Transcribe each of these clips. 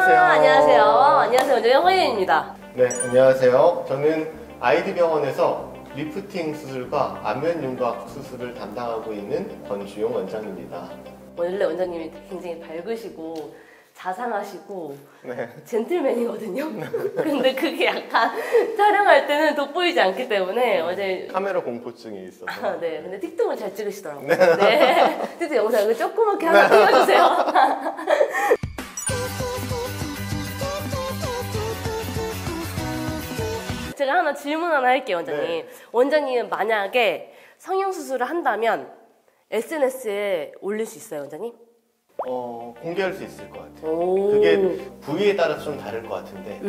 안녕하세요. 안녕하세요. 안녕하세요. 원장님 허예입니다. 네, 안녕하세요. 저는 아이디병원에서 리프팅 수술과 안면윤곽 수술을 담당하고 있는 권주용 원장입니다. 원래 원장님이 굉장히 밝으시고 자상하시고 네. 젠틀맨이거든요. 근데 그게 약간 촬영할 때는 돋보이지 않기 때문에 어제 카메라 공포증이 있어서. 네, 근데 틱톡은 잘 찍으시더라고요. 네. 틱톡 영상을 조그맣게 하나 띄워주세요. 제가 하나 질문 하나 할게요, 원장님. 네. 원장님은 만약에 성형수술을 한다면 SNS에 올릴 수 있어요, 원장님? 공개할 수 있을 것 같아요. 오. 그게 부위에 따라서 좀 다를 것 같은데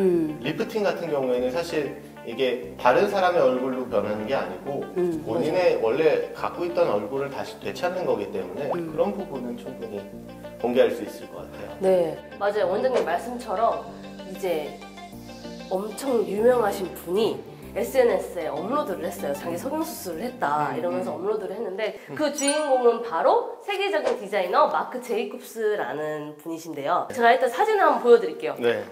리프팅 같은 경우에는 사실 이게 다른 사람의 얼굴로 변하는 게 아니고 본인의 원래 갖고 있던 얼굴을 다시 되찾는 거기 때문에 그런 부분은 충분히 공개할 수 있을 것 같아요. 네, 맞아요. 원장님 말씀처럼 이제 엄청 유명하신 분이 SNS에 업로드를 했어요. 자기 성형수술을 했다 이러면서 업로드를 했는데 그 주인공은 바로 세계적인 디자이너 마크 제이콥스라는 분이신데요. 제가 일단 사진을 한번 보여드릴게요. 네,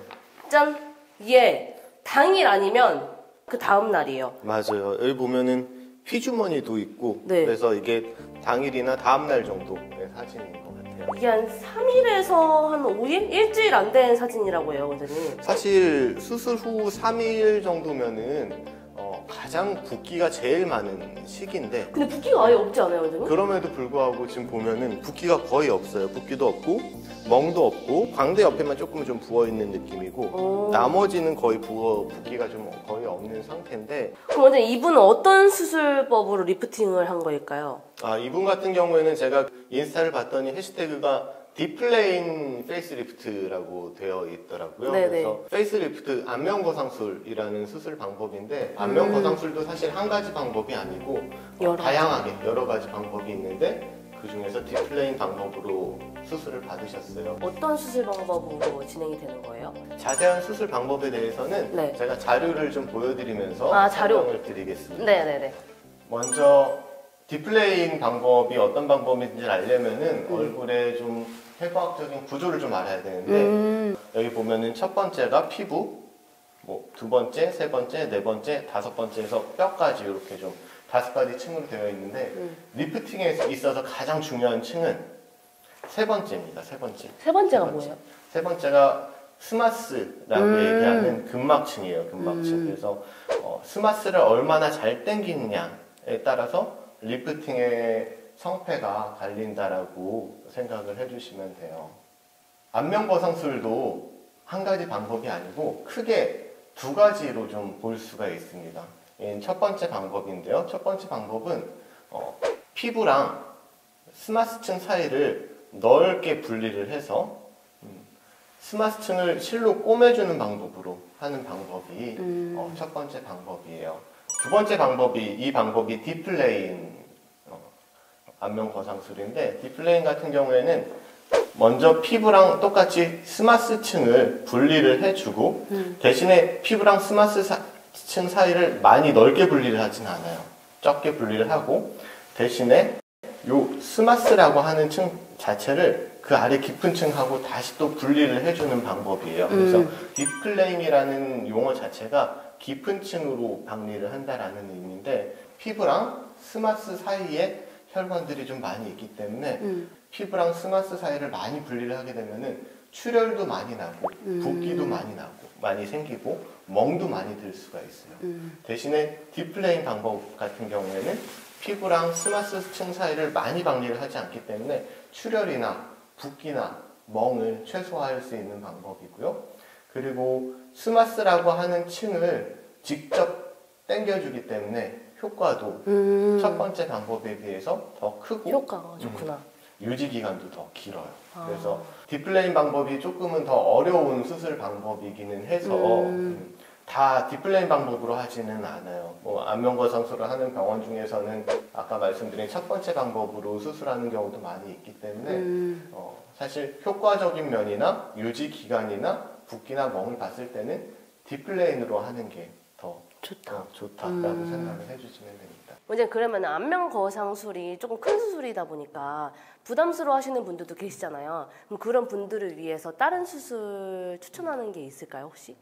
짠! 이게 당일 아니면 그 다음 날이에요. 맞아요. 여기 보면은 휘주머니도 있고 네. 그래서 이게 당일이나 다음 날 정도의 사진인 것 같아요. 이게 한 3일에서 한 5일? 일주일 안 된 사진이라고 해요, 원장님. 사실 수술 후 3일 정도면은 가장 붓기가 제일 많은 시기인데 근데 붓기가 아예 없지 않아요, 원장님? 그럼에도 불구하고 지금 보면은 붓기가 거의 없어요. 붓기도 없고 멍도 없고 광대 옆에만 조금 좀 부어있는 느낌이고 나머지는 거의 붓기가 좀 거의 없는 상태인데 그럼 원장님 이분은 어떤 수술법으로 리프팅을 한 거일까요? 이분 같은 경우에는 제가 인스타를 봤더니 해시태그가 디플레인 페이스리프트라고 되어 있더라고요. 네네. 그래서 페이스리프트 안면거상술이라는 수술 방법인데 안면거상술도 사실 한 가지 방법이 아니고 다양하게 여러 가지 방법이 있는데 그 중에서 디플레인 방법으로 수술을 받으셨어요. 어떤 수술 방법으로 진행이 되는 거예요? 자세한 수술 방법에 대해서는 네. 제가 자료를 좀 보여드리면서 자료. 설명을 드리겠습니다. 네네네. 먼저 디플레인 방법이 어떤 방법인지 알려면은 얼굴에 좀 해부학적인 구조를 좀 알아야 되는데 여기 보면은 첫 번째가 피부, 뭐 두 번째, 세 번째, 네 번째, 다섯 번째에서 뼈까지 이렇게 좀 5가지 층으로 되어 있는데 리프팅에 있어서 가장 중요한 층은 세 번째입니다. 세 번째. 세 번째가 뭐예요? 세 번째가 스마스라고 얘기하는 근막층이에요. 근막층. 그래서 스마스를 얼마나 잘 당기느냐에 따라서 리프팅의 성패가 갈린다라고 생각을 해주시면 돼요. 안면거상술도 한 가지 방법이 아니고 크게 두 가지로 좀 볼 수가 있습니다. 첫 번째 방법인데요. 첫 번째 방법은 피부랑 스마스층 사이를 넓게 분리를 해서 스마스층을 실로 꼬매주는 방법으로 하는 방법이 첫 번째 방법이에요. 두 번째 방법이 이 방법이 디플레인 안면거상술인데 디플레인 같은 경우에는 먼저 피부랑 똑같이 스마스층을 분리를 해주고 대신에 피부랑 스마스층 사이를 많이 넓게 분리를 하진 않아요. 적게 분리를 하고 대신에 요 스마스라고 하는 층 자체를 그 아래 깊은 층하고 다시 또 분리를 해주는 방법이에요. 그래서 디플레인이라는 용어 자체가 깊은 층으로 박리를 한다라는 의미인데 피부랑 스마스 사이에 혈관들이 좀 많이 있기 때문에 피부랑 스마스 사이를 많이 분리를 하게 되면은 출혈도 많이 나고 붓기도 많이 나고 많이 생기고 멍도 많이 들 수가 있어요. 대신에 디플레인 방법 같은 경우에는 피부랑 스마스층 사이를 많이 박리를 하지 않기 때문에 출혈이나 붓기나 멍을 최소화할 수 있는 방법이고요. 그리고 스마스라고 하는 층을 직접 당겨주기 때문에 효과도 첫 번째 방법에 비해서 더 크고 효과가 좋구나. 유지 기간도 더 길어요. 그래서 디플레인 방법이 조금은 더 어려운 수술 방법이기는 해서 다 디플레인 방법으로 하지는 않아요. 뭐 안면거상술을 하는 병원 중에서는 아까 말씀드린 첫 번째 방법으로 수술하는 경우도 많이 있기 때문에 사실 효과적인 면이나 유지 기간이나 붓기나 멍을 봤을 때는 디플레인으로 하는 게 더 좋다라고 생각을 해주시면 됩니다. 원장님 그러면 안면 거상술이 조금 큰 수술이다 보니까 부담스러워 하시는 분들도 계시잖아요. 그럼 그런 분들을 위해서 다른 수술 추천하는 게 있을까요, 혹시?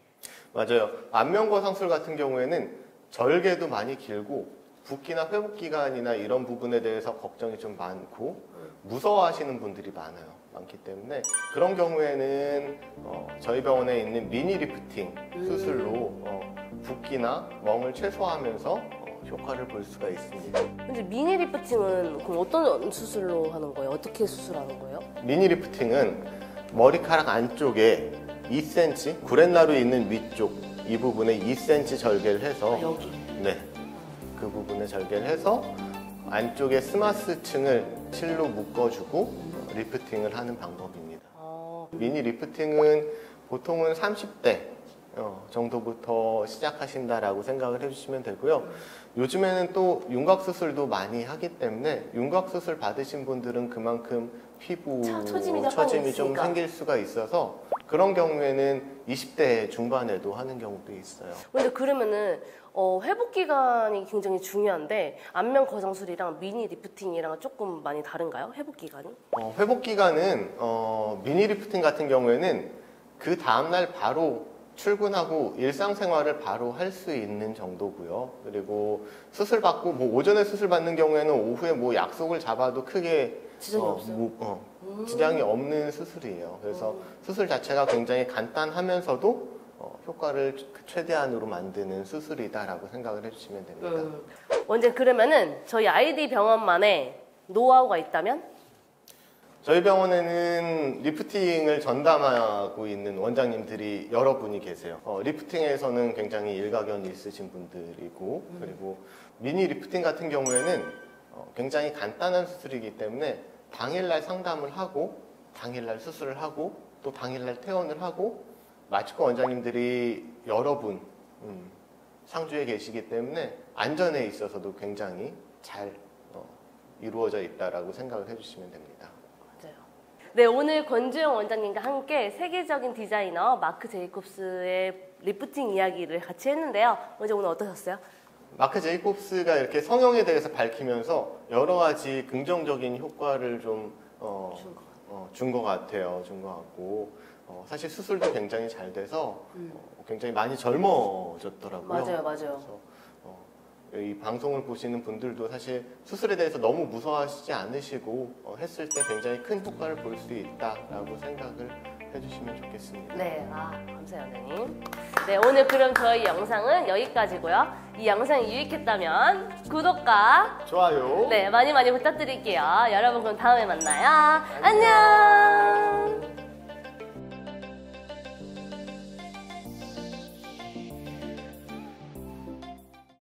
맞아요. 안면거상술 같은 경우에는 절개도 많이 길고 붓기나 회복 기간이나 이런 부분에 대해서 걱정이 좀 많고 무서워하시는 분들이 많기 때문에 그런 경우에는 저희 병원에 있는 미니 리프팅 수술로 붓기나 멍을 최소화하면서 효과를 볼 수가 있습니다. 근데 미니 리프팅은 그럼 어떤 수술로 하는 거예요? 어떻게 수술하는 거예요? 미니 리프팅은 머리카락 안쪽에 2cm, 구렛나루 있는 위쪽 이 부분에 2cm 절개를 해서 여기. 네, 그 부분에 절개를 해서 안쪽에 스마스층을 실로 묶어주고 리프팅을 하는 방법입니다. 미니 리프팅은 보통은 30대 정도부터 시작하신다라고 생각을 해주시면 되고요. 요즘에는 또 윤곽수술도 많이 하기 때문에 윤곽수술 받으신 분들은 그만큼 피부 처짐이 좀 생길 수가 있어서 그런 경우에는 20대 중반에도 하는 경우도 있어요. 근데 그러면은 회복 기간이 굉장히 중요한데 안면 거상술이랑 미니 리프팅이랑 조금 많이 다른가요? 회복 기간이? 회복 기간은 미니 리프팅 같은 경우에는 그 다음날 바로 출근하고 일상생활을 바로 할 수 있는 정도고요. 그리고 수술 받고 뭐 오전에 수술 받는 경우에는 오후에 뭐 약속을 잡아도 크게 지장이 없어요? 지장이 없는 수술이에요. 그래서 수술 자체가 굉장히 간단하면서도 효과를 최대한으로 만드는 수술이다라고 생각을 해주시면 됩니다. 원장님 그러면은 저희 아이디 병원만의 노하우가 있다면? 저희 병원에는 리프팅을 전담하고 있는 원장님들이 여러 분이 계세요. 리프팅에서는 굉장히 일가견이 있으신 분들이고 그리고 미니 리프팅 같은 경우에는 굉장히 간단한 수술이기 때문에 당일날 상담을 하고 당일날 수술을 하고 또 당일날 퇴원을 하고 마취과 원장님들이 여러 분 상주에 계시기 때문에 안전에 있어서도 굉장히 잘 이루어져 있다라고 생각을 해주시면 됩니다. 네, 오늘 권주영 원장님과 함께 세계적인 디자이너 마크 제이콥스의 리프팅 이야기를 같이 했는데요. 원장님 오늘 어떠셨어요? 마크 제이콥스가 이렇게 성형에 대해서 밝히면서 여러 가지 긍정적인 효과를 좀 준 것 같아요. 준 것 같고 사실 수술도 굉장히 잘 돼서 굉장히 많이 젊어졌더라고요. 맞아요. 그래서 이 방송을 보시는 분들도 사실 수술에 대해서 너무 무서워하시지 않으시고 했을 때 굉장히 큰 효과를 볼 수 있다라고 생각을 해주시면 좋겠습니다. 네, 감사해요, 원장님. 네, 오늘 그럼 저희 영상은 여기까지고요. 이 영상이 유익했다면 구독과 좋아요. 네, 많이 부탁드릴게요. 여러분 그럼 다음에 만나요. 안녕.